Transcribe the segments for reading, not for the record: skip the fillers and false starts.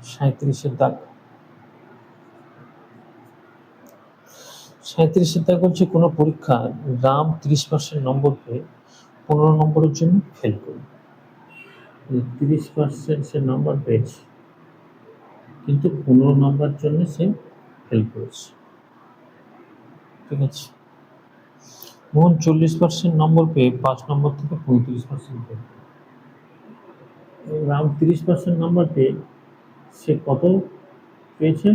37-এর দাগ। 37-এর দাগ বলছে কোনো পরীক্ষা রাম 30% নম্বর পেয়ে 15 নম্বরের জন্য ফেল করবে। 30% সে নম্বর পেয়েছে, কিন্তু 15 নম্বর জন্য সে ফেল করেছে। ঠিক আছে। মোহন 40% নম্বর পেয়ে 5 নম্বর থেকে 35% পেল। রাম 30% নম্বর পেয়ে সে কত পেয়েছে?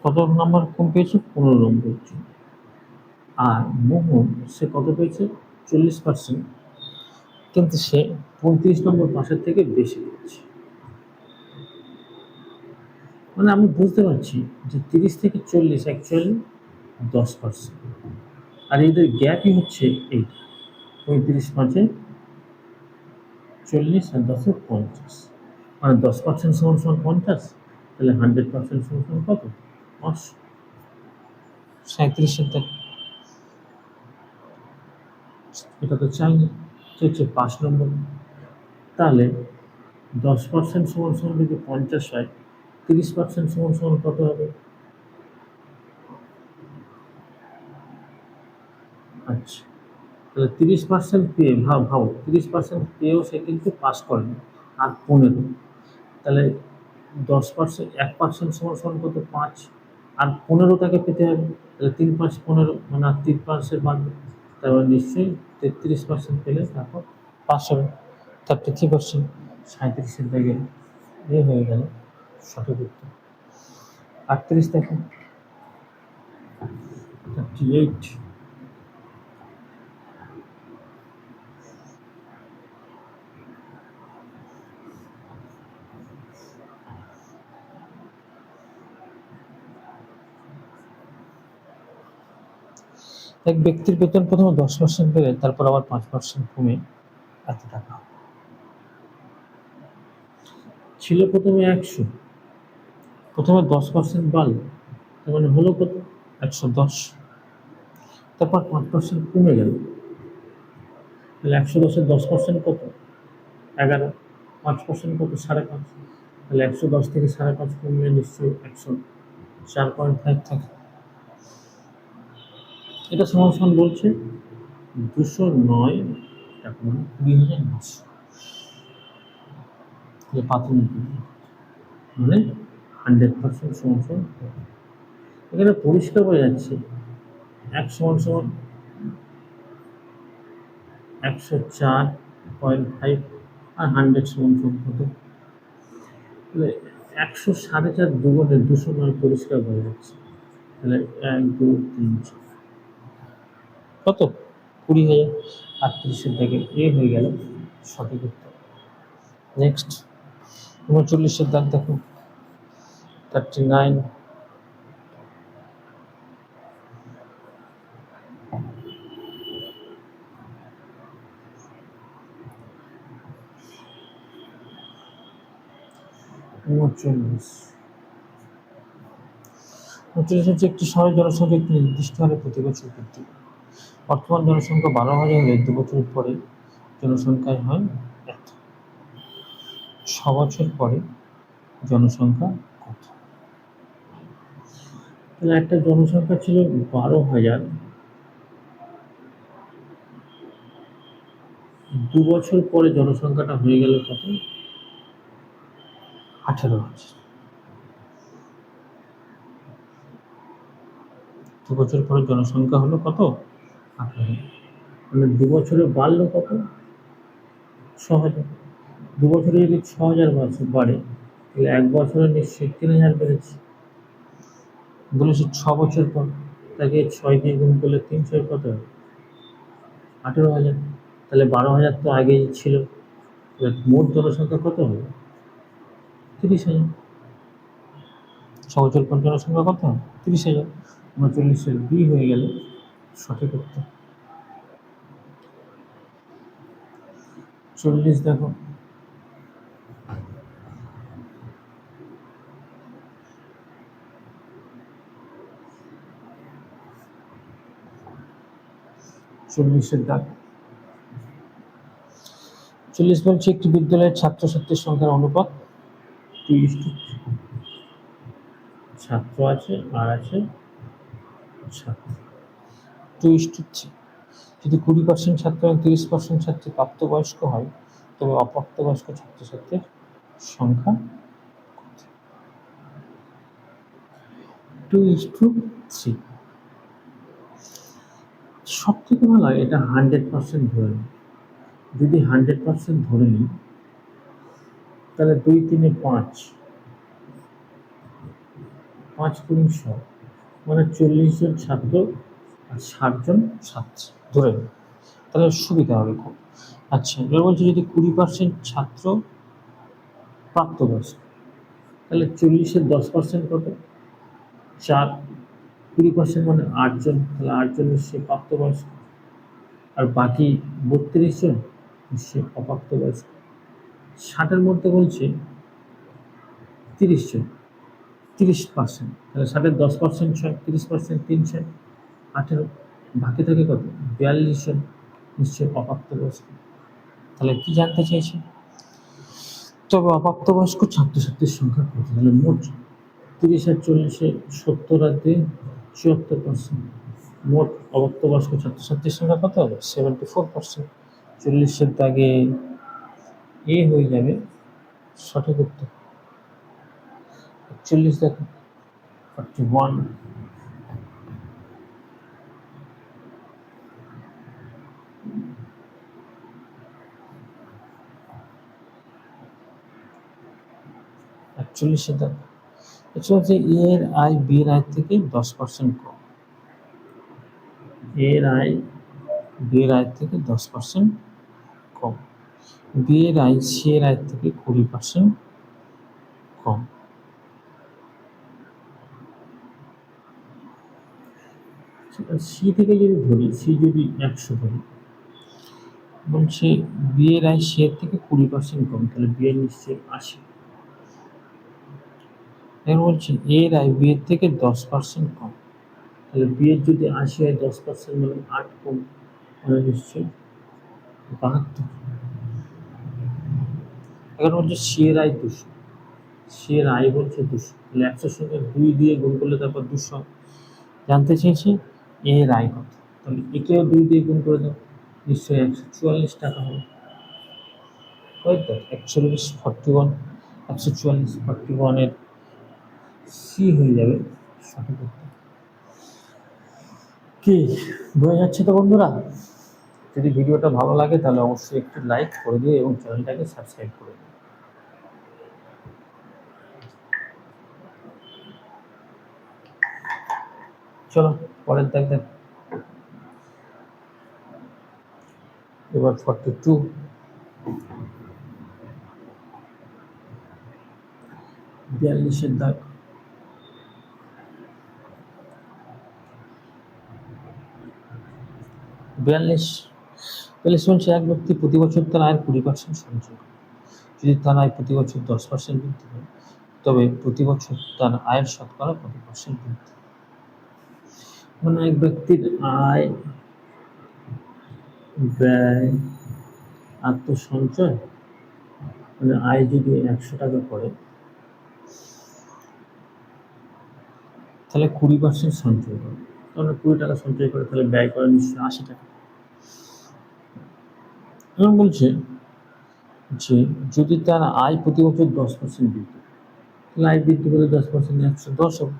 কত নম্বর কম পেয়েছে? 15 নম্বরের জন্য। আর মোহন সে কত পেয়েছে? 40%, কিন্তু সে 35 নম্বর পাশের থেকে বেশি পেয়েছে। মানে আমি বুঝতে পারছি যে 30 থেকে 40 অ্যাকচুয়ালি 10%, আর এদের গ্যাপই হচ্ছে এই 35 5-এ 40 আর 10-এ 50, মানে 10% সমান সমান 50, তাহলে 100% সমান সমান কত? 500। 37-এর দাগ। এটা তো চাই না, হচ্ছে 5 নম্বর। তাহলে 10% সমান সমান যদি 50 হয়, 30% সমান সমান কত হবে? আচ্ছা, তাহলে 30% পেয়ে ভাবো 30% পেয়েও সে কিন্তু পাস করেনি, আর 15, তাহলে 10%, 1% সমান সমান কত? 5, আর 15 তাকে পেতে হবে, তাহলে 3 5 15, মানে আর 3% বাড়বে, তারপর নিশ্চয়ই 33% পেলে তারপর পাস হবে। 33%। 37-এর দাগে এ হয়ে গেল সঠিক উত্তর। 38 দেখুন, 38। এক ব্যক্তির বেতন প্রথমে 10% বেড়ে তারপর আবার 5% কমে এত টাকা ছিল। প্রথমে 100, প্রথমে 10% বাড়লো, তার মানে হলো কত? 110। তারপর 5% কমে গেল, তাহলে 110-এর 10% কত? 11। 5% কত? 5.5। তাহলে 110 থেকে 5.5 কমলে নিশ্চয়ই 104.5 থাকে। এটা সমান সমান বলছে 209 টাকা, মানে 20,900। প্রাথমিক মানে 100% সমান সমান। এখানে পরিষ্কার বোঝা যাচ্ছে 1 সমান সমান 104.5, আর 100 সমান সমান কত? তাহলে 100 4.5 দুগুণে 209 পরিষ্কার বোঝা যাচ্ছে। তাহলে 1 2 3 4 কত? 20,000। 38-এর দাগে এ হয়ে গেল সঠিক উত্তর। নেক্সট 39-এর দাগ দেখো, 39। হচ্ছে একটি শহরের জনসংখ্যা একটি নির্দিষ্ট হারে প্রতি বছর বৃদ্ধি পায়। বর্তমান জনসংখ্যা 12,000 হলে 2 বছর পরে জনসংখ্যায় হয় এত। 6 বছর পরে জনসংখ্যা কত? তাহলে একটা জনসংখ্যা ছিল 12,000, 2 বছর পরে জনসংখ্যাটা হয়ে গেল কত? 18,000। 2 বছর পরে জনসংখ্যা হলো কত? 18,000। মানে 2 বছরে বাড়লো কত? 6,000। 2 বছরে যদি 6,000 বাড়ে, তাহলে 1 বছরে নিশ্চয়ই 3,000 বেড়েছে। বলেছে 6 বছর পর, তাকে 6 দিয়ে গুণ করলে 3 6 কত হবে? 18,000। তাহলে 12,000 তো আগেই ছিল, মোট জনসংখ্যা কত হবে? 30,000। 6 বছর পর জনসংখ্যা কত? 30,000। 39-এর বি হয়ে গেল সঠিক উত্তর। 40 দেখো, 40-এর দাগ। 40 বলছে একটি বিদ্যালয়ের ছাত্রছাত্রীর সংখ্যার অনুপাত 2:3 ছাত্র আছে আর আছে ছাত্র। 2:3। যদি 20% ছাত্র এবং 30% ছাত্রী প্রাপ্তবয়স্ক হয়, তবে অপ্রাপ্তবয়স্ক ছাত্রছাত্রীর সংখ্যা 2:3। সব থেকে ভালো হয় এটা 100% ধরে নিই। যদি 100% ধরে নিই, তাহলে 2 3 5, 5 গুণ 100, মানে 40 জন ছাত্র আর 60 জন ছাত্রী ধরে নিই, তাহলে সুবিধা হবে খুব। আচ্ছা, এবার বলছি যদি 20% ছাত্র প্রাপ্তবয়স্ক, তাহলে 40-এর 10% কত? 4। 20% মানে 8 জন, তাহলে 8 জন নিশ্চয়ই প্রাপ্তবয়স্ক, আর বাকি 32 জন নিশ্চয়ই অপ্রাপ্তবয়স্ক। 60-এর মধ্যে বলছে 30 জন, 30%, তাহলে 60-এর 10% 6, 30% 3 6, 18। বাকি থাকে কত? 42 জন নিশ্চয়ই অপ্রাপ্তবয়স্ক। তাহলে কি জানতে চাইছে? তবে অপ্রাপ্তবয়স্ক ছাত্রছাত্রীর সংখ্যা কত? তাহলে মোট 30 আর 40-এ 70 আর 2 74%। মোট অপ্রাপ্তবয়স্ক ছাত্রছাত্রীর সংখ্যা কত হবে? 74%। 40-এর দাগে এ হয়ে যাবে সঠিক উত্তর। 41 দেখো, 41। হচ্ছে এর আয় বি এর আয় থেকে 10% কম। এর আয় বি এর আয় থেকে 10% কম। বি এর আয় সি এর আয় থেকে 20% কম। সি থেকে যদি ধরি, সি যদি 100 ধরি, বলছে বি এর আয় সি এর থেকে 20% কম, তাহলে বি এর নিশ্চয়ই 80। এবার বলছে এর আয় বি এর থেকে 10% কম, তাহলে বি এর যদি 80 হয় 10% মানে 8 কম, মানে নিশ্চয়ই 72। এখন বলছে সি এর আয় 200, সি এর আয় বলছে 200, তাহলে 100-এর সঙ্গে 2 দিয়ে গুণ করলে তারপর 200। জানতে চেয়েছে এর আয় কত, তাহলে একেও 2 দিয়ে গুণ করে দাও, নিশ্চয়ই 144 টাকা হবে। ওই তো 41 41, 144 41-এর সি হয়ে যাবে সঠিক উত্তর। কি বোঝা যাচ্ছে তো বন্ধুরা? যদি ভিডিওটা ভালো লাগে তাহলে অবশ্যই একটু লাইক করে দিও এবং চ্যানেলটাকে সাবস্ক্রাইব করে দিও। চলো পরের দেখেন। এবার 42। 42-এর দাগ। 42 বলছে এক ব্যক্তি প্রতি বছর তার আয়ের 20% সঞ্চয় করে। যদি তার আয় প্রতি বছর 10% বৃদ্ধি পায়, তবে প্রতি বছর তার আয়ের শতকরা কত % বৃদ্ধি? মানে এক ব্যক্তির আয়, ব্যয়, আত্মসঞ্চয়, মানে আয় যদি 100 টাকা করে, তাহলে 20% সঞ্চয় করে। তাহলে 20 টাকা সঞ্চয় করে, তাহলে ব্যয় করে নিশ্চয়ই 80 টাকা। এবং বলছে যে যদি তার আয় প্রতি বছর 10% বৃদ্ধি, তাহলে আয় বৃদ্ধি করে 10%, 110 হবে।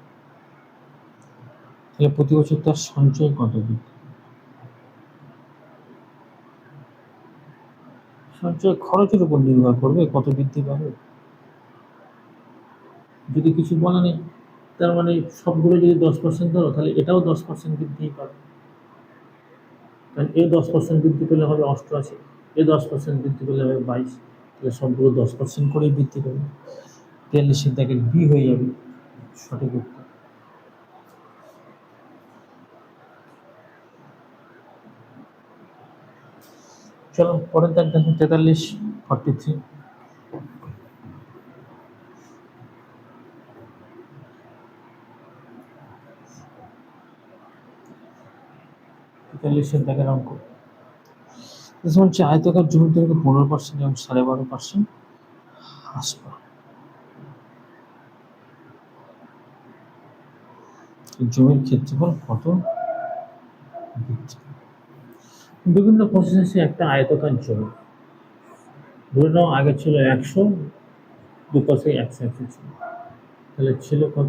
তাহলে প্রতি বছর তার সঞ্চয় কত বৃদ্ধি? সঞ্চয় খরচের উপর নির্ভর করবে কত বৃদ্ধি পাবে। যদি কিছু বলা নেই, তার মানে সবগুলো যদি 10% ধরো, তাহলে এটাও 10% বৃদ্ধি পাবে। কারণ এ 10% বৃদ্ধি পেলে হবে 88, এ 10% বৃদ্ধি পেলে হবে 22, তাহলে সবগুলো 10% করেই বৃদ্ধি পাবে। 43-এর দাগের বি হয়ে যাবে সঠিক উত্তর। চলো পরের দাগ দেখো 43, 43। 43-এর দাগের অঙ্ক হচ্ছে আয়তকার জমির দৈর্ঘ্য 15% এবং 12.5% হ্রাস পায়। জমির ক্ষেত্রফল কত বৃদ্ধি? বিভিন্ন প্রসেসে একটা আয়তকার জমি, ধরে নাও আগে ছিল 100, দুপাশে 100 ছিল, তাহলে ছিল কত?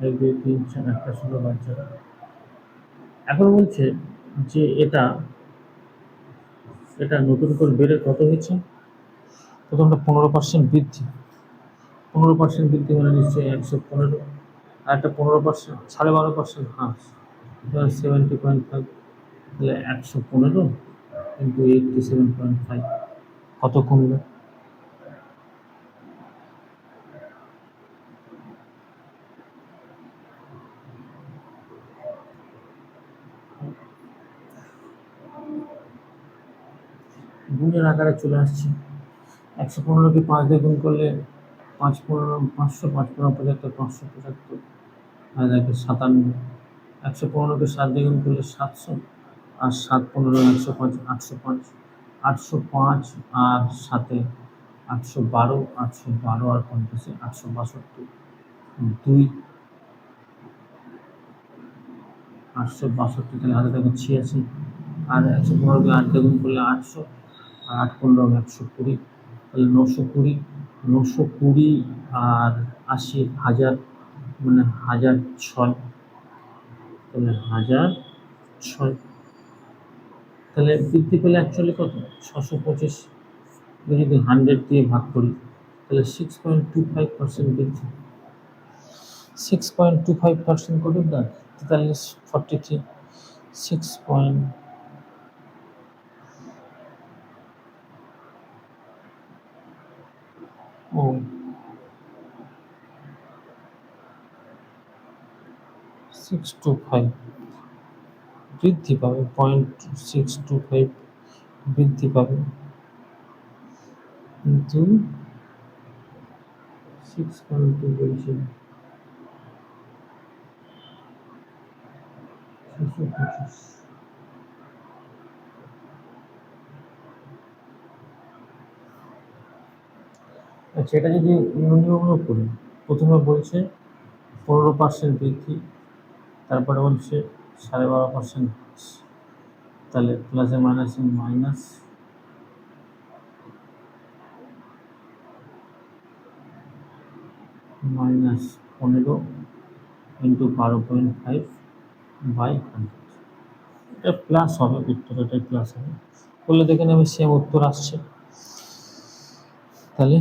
1 2 3 4, একটা ছিল বাচ্চা। এখন বলছে যে এটা এটা নতুন করে বেড়ে কত হয়েছে? প্রথমটা 15% বৃদ্ধি, 15% বৃদ্ধি মানে নিশ্চয়ই 115, আর একটা 15%, 12.5% হ্রাস, 70.5, তাহলে 115 ইন্টু 87.5 কত কমবে? গুণের আকারে চলে আসছে। 115কে 5 দিয়ে গুণ করলে 5 15 500, 5 15 75, 575, আর দেখে 57। 115কে 7 দিয়ে গুণ করলে 700, আর 7 15 105, 805, 805 আর 7-এ 812, 812 আর 50-এ 862, 2 862, তাহলে হাতে থাকে 86, আর 115কে 8 দিয়ে গুণ করলে 800, আর 8 15 120, তাহলে 920, 920 আর 80 1000, মানে 1006, তাহলে 1006, তাহলে বৃদ্ধি পেলে অ্যাকচুয়ালি কত? 625। যদি 100 দিয়ে ভাগ করি তাহলে 6.25% বৃদ্ধি। 6.25% কত দাগ? 43, 43, 6 পয়েন্ট, ও 625 বৃদ্ধি পাবে, 0.625 বৃদ্ধি পাবে, কিন্তু 6.2 বলছে 625। আচ্ছা, এটা যদি নিয়মগুলো করি, প্রথমে বলছে 15% বৃদ্ধি, তারপরে বলছে 12.5%, তাহলে প্লাসে মাইনাসে মাইনাস, -15 ইন্টু 12.5 বাই 100, এটা প্লাস হবে, উত্তর এটাই প্লাস হবে। করলে দেখে নেবে সেম উত্তর আসছে। তাহলে